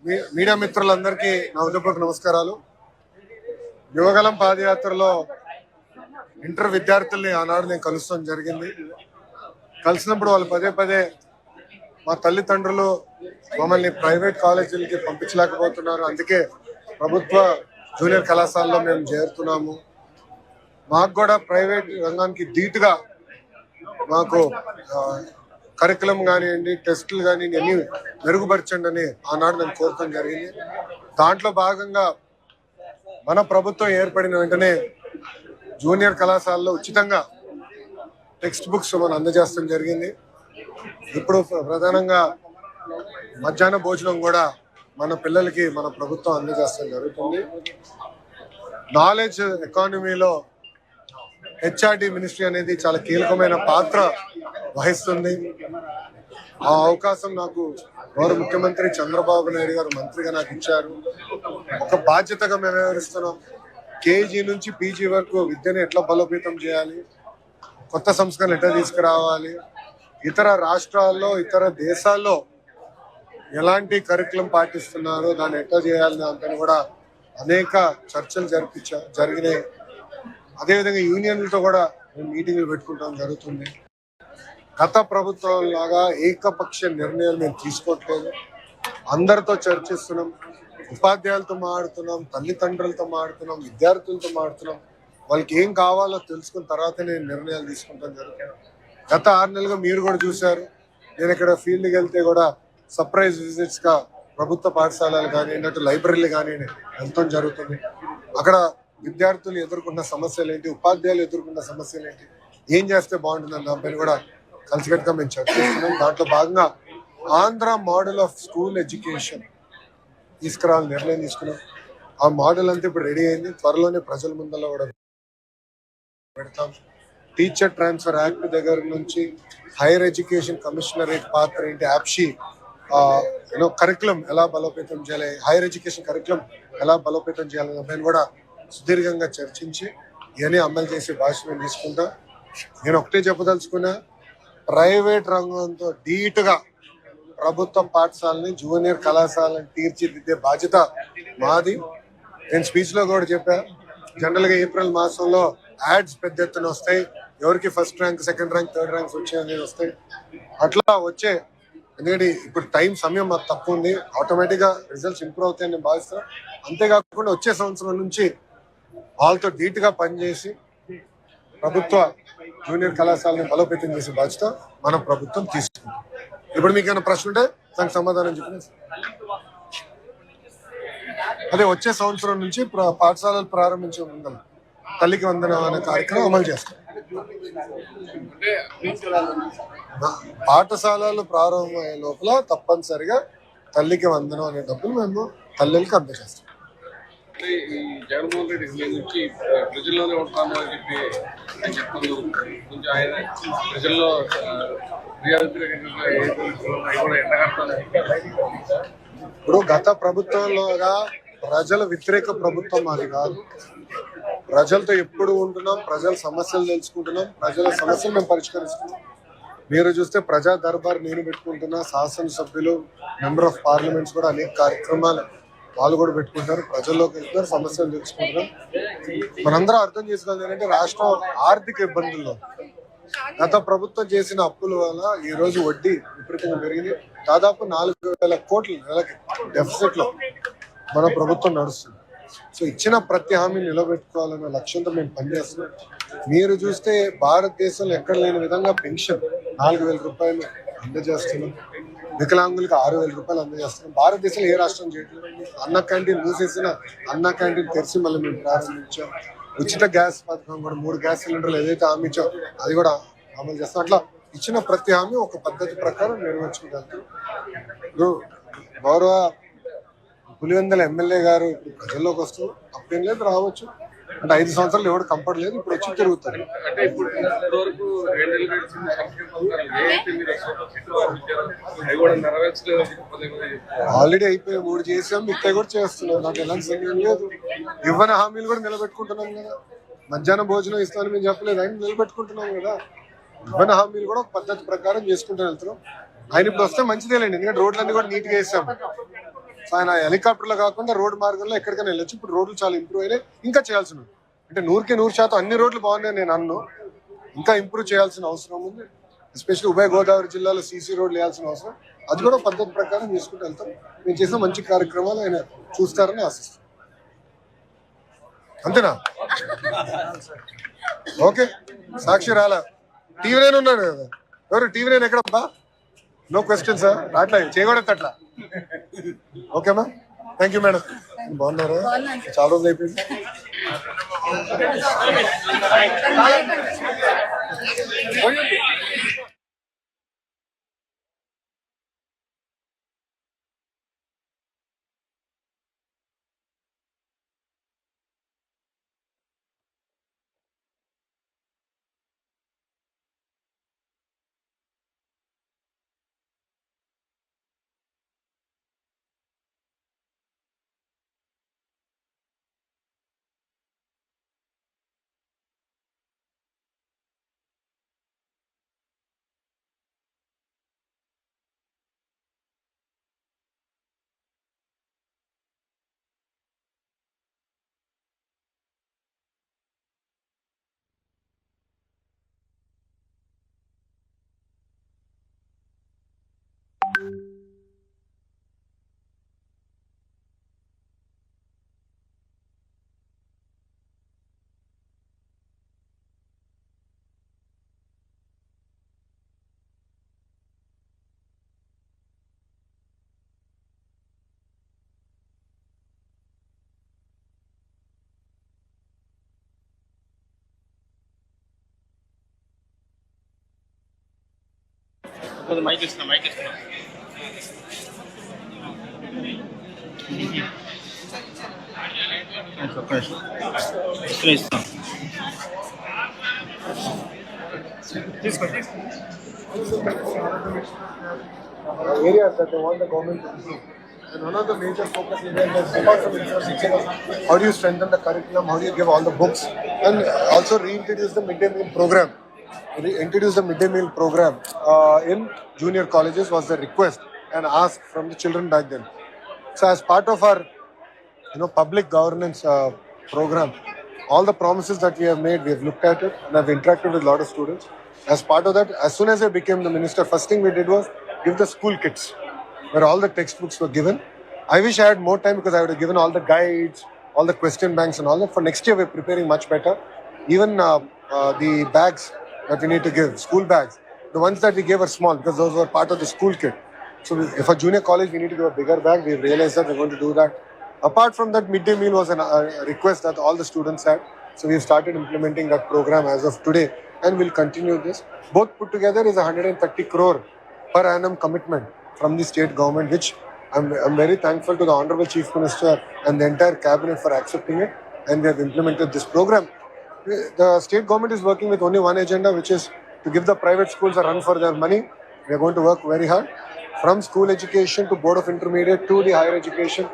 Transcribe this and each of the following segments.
Media మిత్రులందరికీ నా ఉదయపూర్వక నమస్కారాలు. యువగలం పాదయాత్రలో ఇంటర్ విద్యార్థుల్ని ఆనాడు నేను కలుస్తాం జరిగింది. కలిసినప్పుడు వాళ్ళు పదే పదే మా తల్లిదండ్రులు మమ్మల్ని ప్రైవేట్ కాలేజీలకి పంపించలేకపోతున్నారు, అందుకే ప్రభుత్వ జూనియర్ కళాశాలలో మేము చేరుతున్నాము, మాకు కూడా ప్రైవేట్ రంగానికి ధీటుగా మాకు కరికులం కానివ్వండి, టెస్టులు కానివ్వండి అన్ని మెరుగుపరచండి అని ఆనాడు నేను కోరటం జరిగింది. దాంట్లో భాగంగా మన ప్రభుత్వం ఏర్పడిన వెంటనే జూనియర్ కళాశాలలో ఉచితంగా టెక్స్ట్ బుక్స్ మనం అందజేస్తాం జరిగింది. ఇప్పుడు ప్రధానంగా మధ్యాహ్న భోజనం కూడా మన పిల్లలకి మన ప్రభుత్వం అందజేస్తాం జరుగుతుంది. నాలెడ్జ్ ఎకానమీలో హెచ్ఆర్డి మినిస్ట్రీ అనేది చాలా కీలకమైన పాత్ర వహిస్తుంది. ఆ అవకాశం నాకు గౌరవ ముఖ్యమంత్రి చంద్రబాబు నాయుడు గారు మంత్రిగా నాకు ఇచ్చారు. ఒక బాధ్యతగా మేము వ్యవహరిస్తున్నాం. కేజీ నుంచి పీజీ వరకు విద్యను ఎట్లా బలోపేతం చేయాలి, కొత్త సంస్కరణలు ఎట్లా తీసుకురావాలి, ఇతర రాష్ట్రాల్లో ఇతర దేశాల్లో ఎలాంటి కరికులం పాటిస్తున్నారో దాన్ని ఎట్లా చేయాలి దానిపైన కూడా అనేక చర్చలు జరిగినాయి. అదేవిధంగా యూనియన్లతో కూడా మేము మీటింగ్లు పెట్టుకుంటాం జరుగుతుంది. గత ప్రభుత్వం లాగా ఏకపక్ష నిర్ణయాలు మేము తీసుకోవట్లేదు, అందరితో చర్చిస్తున్నాం, ఉపాధ్యాయులతో మాట్లాడుతున్నాం, తల్లిదండ్రులతో మాట్లాడుతున్నాం, విద్యార్థులతో మాట్లాడుతున్నాం. వాళ్ళకి ఏం కావాలో తెలుసుకున్న తర్వాతనే నిర్ణయాలు తీసుకుంటాం జరుగుతుంది. గత 6 నెలలుగా మీరు కూడా చూశారు, నేను ఇక్కడ ఫీల్డ్కి వెళ్తే కూడా సర్ప్రైజ్ విజిట్స్గా ప్రభుత్వ పాఠశాలలు కానివ్వండి, అటు లైబ్రరీలు కానివ్వండి వెళ్తాం జరుగుతుంది. అక్కడ విద్యార్థులు ఎదుర్కొన్న సమస్యలు ఏంటి, ఉపాధ్యాయులు ఎదుర్కొన్న సమస్యలు ఏంటి, ఏం చేస్తే బాగుంటుందని దానిపైన కూడా కలిసికట్టుగా మేము చర్చిస్తున్నాం. దాంట్లో భాగంగా Andhra model of school education తీసుకురావాలని నిర్ణయం తీసుకున్నాం. ఆ మోడల్ అంతా ఇప్పుడు రెడీ అయింది, త్వరలోనే ప్రజల ముందర కూడా పెడతాం. టీచర్ ట్రాన్స్ఫర్ యాక్ట్ దగ్గర నుంచి హైయర్ ఎడ్యుకేషన్ కమిషనరేట్ పాత్ర ఏంటి, యాప్షీ కరికులం ఎలా బలోపేతం చేయాలి, హైయర్ ఎడ్యుకేషన్ కరికులం ఎలా బలోపేతం చేయాలనే దానిపైన కూడా సుదీర్ఘంగా చర్చించి ఇవన్నీ అమలు చేసే భాష మేము తీసుకుంటాం. నేను ఒకటే చెప్పదలుచుకున్నా, ప్రైవేట్ రంగంతో ధీటుగా ప్రభుత్వ పాఠశాలని జూనియర్ కళాశాలని తీర్చిదిద్దే బాధ్యత మాది. నేను స్పీచ్ లో కూడా చెప్పా, జనరల్ గా ఏప్రిల్ మాసంలో యాడ్స్ పెద్ద ఎత్తున వస్తాయి, ఎవరికి first rank, second rank, third ranks వచ్చాయని వస్తాయి. అట్లా వచ్చే, ఎందుకంటే ఇప్పుడు సమయం మాకు తక్కువ ఉంది, ఆటోమేటిక్ గా రిజల్ట్స్ ఇంప్రూవ్ అవుతాయని నేను భావిస్తాను. అంతేకాకుండా వచ్చే సంవత్సరం నుంచి వాళ్ళతో ధీటుగా పనిచేసి ప్రభుత్వ జూనియర్ కళాశాలని బలోపేతం చేసే బాధ్యత మన ప్రభుత్వం తీసుకుంది. ఇప్పుడు మీకు ఏమైనా ప్రశ్న ఉంటే దానికి సమాధానం చెప్పండి. అదే వచ్చే సంవత్సరం నుంచి పాఠశాలలు ప్రారంభించే ముందు తల్లికి వందనం అనే కార్యక్రమం అమలు చేస్తాం. పాఠశాలలు ప్రారంభమయ్యే లోపల తప్పనిసరిగా తల్లికి వందనం అనే డబ్బులు మేము తల్లికి అందజేస్తాం. ఈ జగన్మోహన్ రెడ్డి నుంచి ప్రజల్లోనే ఉంటాము అని చెప్పి ఆయన చెప్తున్నారు. కొంచెం ఆయన ప్రజల్లో ఇప్పుడు గత ప్రభుత్వంలోగా ప్రజల వ్యతిరేక ప్రభుత్వం అది కాదు. ప్రజలతో ఎప్పుడు ఉంటున్నాం, ప్రజల సమస్యలు తెలుసుకుంటున్నాం, ప్రజల సమస్యలు మేము పరిష్కరిస్తున్నాం. మీరు చూస్తే ప్రజా దర్బార్ నేను పెట్టుకుంటున్నా, శాసనసభ్యులు, మెంబర్ ఆఫ్ పార్లమెంట్స్ కూడా అనేక కార్యక్రమాలు వాళ్ళు కూడా పెట్టుకుంటారు, ప్రజల్లోకి వెళ్తున్నారు, సమస్యలు తెలుసుకుంటున్నాం. మనందరం అర్థం చేసుకోవాలి ఏంటంటే రాష్ట్రం ఆర్థిక ఇబ్బందుల్లో గత ప్రభుత్వం చేసిన అప్పుల వల్ల ఈ రోజు వడ్డీ విపరీతంగా పెరిగింది. దాదాపు 4,000 కోట్ల నెలకి డెఫిసిట్ లో మన ప్రభుత్వం నడుస్తుంది. సో ఇచ్చిన ప్రతి హామీ నిలబెట్టుకోవాలన్న లక్ష్యంతో మేము పనిచేస్తున్నాం. మీరు చూస్తే భారతదేశంలో ఎక్కడ లేని విధంగా పెన్షన్ 4,000 రూపాయలు అందజేస్తున్నాం, వికలాంగులకు 6,000 రూపాయలు అందజేస్తున్నాం. భారతదేశంలో ఏ రాష్ట్రం చేయట్లేదు. అన్న క్యాంటీన్ మూసేసిన అన్న క్యాంటీన్ తెరిచి మళ్ళీ మేము ప్రారంభించాం. ఉచిత గ్యాస్ పథకం కూడా 3 గ్యాస్ సిలిండర్లు ఏదైతే హామీ ఇచ్చాం అది కూడా అమలు చేస్తాం. అట్లా ఇచ్చిన ప్రతి హామీ ఒక పద్ధతి ప్రకారం నెరవేర్చుకోగలుగుతాం. ఇప్పుడు గౌరవ పులివెందుల ఎమ్మెల్యే గారు ప్రజల్లోకి వస్తూ అప్పుడేం లేదు, రావచ్చు అంటే 5 సంవత్సరాలు ఎవరు కంపట్ లేదు, ఇప్పుడు వచ్చి తిరుగుతారు. ఆల్రెడీ అయిపోయి 3 చేసాం, మిగతా కూడా చేస్తున్నాం. నాకు ఎలాంటి సందేహం లేదు. ఇవ్వని హామీలు కూడా నిలబెట్టుకుంటున్నాం కదా. మధ్యాహ్నం భోజనం ఇస్తానని మేము చెప్పలేదు, ఆయన నిలబెట్టుకుంటున్నాం కదా. ఇవ్వని హామీలు కూడా ఒక పద్ధతి ప్రకారం చేసుకుంటూ వెళ్తున్నాం. ఆయన ఇప్పుడు వస్తే మంచిదేలేండి, ఎందుకంటే రోడ్లన్నీ కూడా నీట్గా వేసాం. సో ఆయన హెలికాప్టర్లో కాకుండా రోడ్డు మార్గంలో ఎక్కడికైనా వెళ్ళొచ్చు. ఇప్పుడు రోడ్లు చాలా ఇంప్రూవ్ అయినాయి, ఇంకా చేయాల్సి ఉంది. అంటే 100% అన్ని రోడ్లు బాగున్నాయి నేను అన్ను, ఇంకా ఇంప్రూవ్ చేయాల్సిన అవసరం ఉంది. ఎస్పెషల్లీ ఉభయ గోదావరి జిల్లాలో సీసీ రోడ్లు వేయాల్సిన అవసరం, అది కూడా పద్ధతి ప్రకారం చేసుకుంటూ వెళ్తాం. మేము చేసిన మంచి కార్యక్రమాలు ఆయన చూస్తారని ఆశిస్తాం. అంతేనా? ఓకే. సాక్షి రాలా, టీవీ నైన్ ఉన్నాడు కదా. ఎవరు టీవీ నైన్ ఎక్కడబ్బా? నో క్వశ్చన్ సార్, అట్లా చేయకూడదు అట్లా. ఓకేమా, థ్యాంక్ యూ మేడం. బాగున్నారా? చాలా రోజులు అయిపోయింది. మైక్ ఇస్తున్నా Areas that they want the government to improve. And one of the major focus areas is apart from infrastructure, how do you strengthen the curriculum, how do you give all the books, and also reintroduce the midday meal program. Introduce the midday meal program in junior colleges was the request and ask from the children back then. So as part of our public governance program, all the promises that we have made, we have looked at it and have interacted with a lot of students. As part of that, as soon as I became the minister, first thing we did was give the school kits where all the textbooks were given. I wish I had more time because I would have given all the guides, all the question banks and all that. For next year, we're preparing much better. Even the bags that we need to give, school bags, the ones that we gave are small because those were part of the school kit. So if a junior college, we need to give a bigger bag. We've realized that we're going to do that. Apart from that, midday meal was a request that all the students had. So we've started implementing that program as of today and we'll continue this. Both put together is 130 crore per annum commitment from the state government, which I'm very thankful to the Honorable Chief Minister and the entire cabinet for accepting it, and they have implemented this program. The state government is working with only one agenda, which is to give the private schools a run for their money. We are going to work very hard. From school education to board of intermediate to the higher education,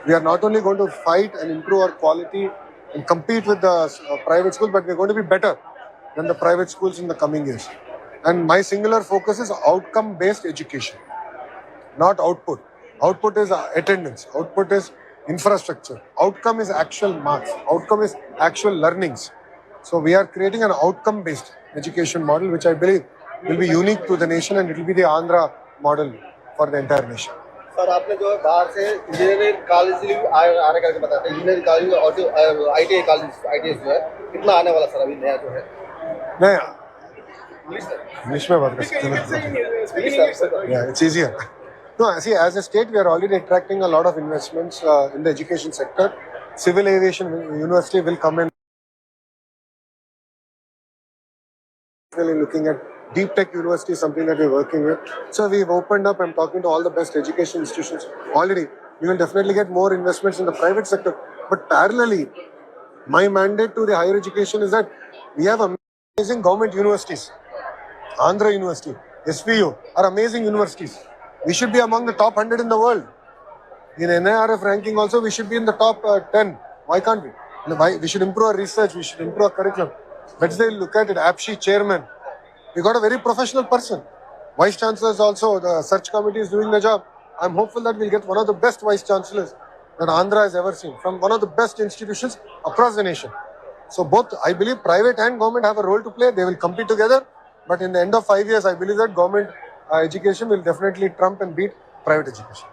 we are not only going to fight and improve our quality and compete with the private schools, but we are going to be better than the private schools in the coming years. And my singular focus is outcome-based education, not output. Output is attendance. Output is infrastructure. Outcome is actual marks. Outcome is actual learnings. So we are creating an outcome-based education model, which I believe will be unique to the nation and it will be the Andhra model for the entire nation. Sir आपने जो है बाहर से engineering college से आने करके बताते हैं, इंजीनियरिंग कॉलेज और जो ITI कॉलेज ITS जो है कितना आने वाला सर अभी नया जो है? नहीं, इंग्लिश में बात कर सकते हैं. Yeah, it's easier. No, see, as a state, we are already attracting a lot of investments in the education sector. Civil Aviation University will come in. Really looking at Deep Tech University is something that we're working with. So we've opened up. I'm talking to all the best education institutions already. We will definitely get more investments in the private sector. But parallelly, my mandate to the higher education is that we have amazing government universities. Andhra University, SVU are amazing universities. We should be among the top 100 in the world. In NIRF ranking also, we should be in the top 10. Why can't we? We should improve our research. We should improve our curriculum. Let's say look at it. APSHI chairman. We got a very professional person. Vice Chancellors also, the search committee is doing the job. I'm hopeful that we'll get one of the best vice chancellors that Andhra has ever seen from one of the best institutions across the nation. So both, I believe, private and government have a role to play. They will compete together. But in the end of 5 years, I believe that government education will definitely trump and beat private education.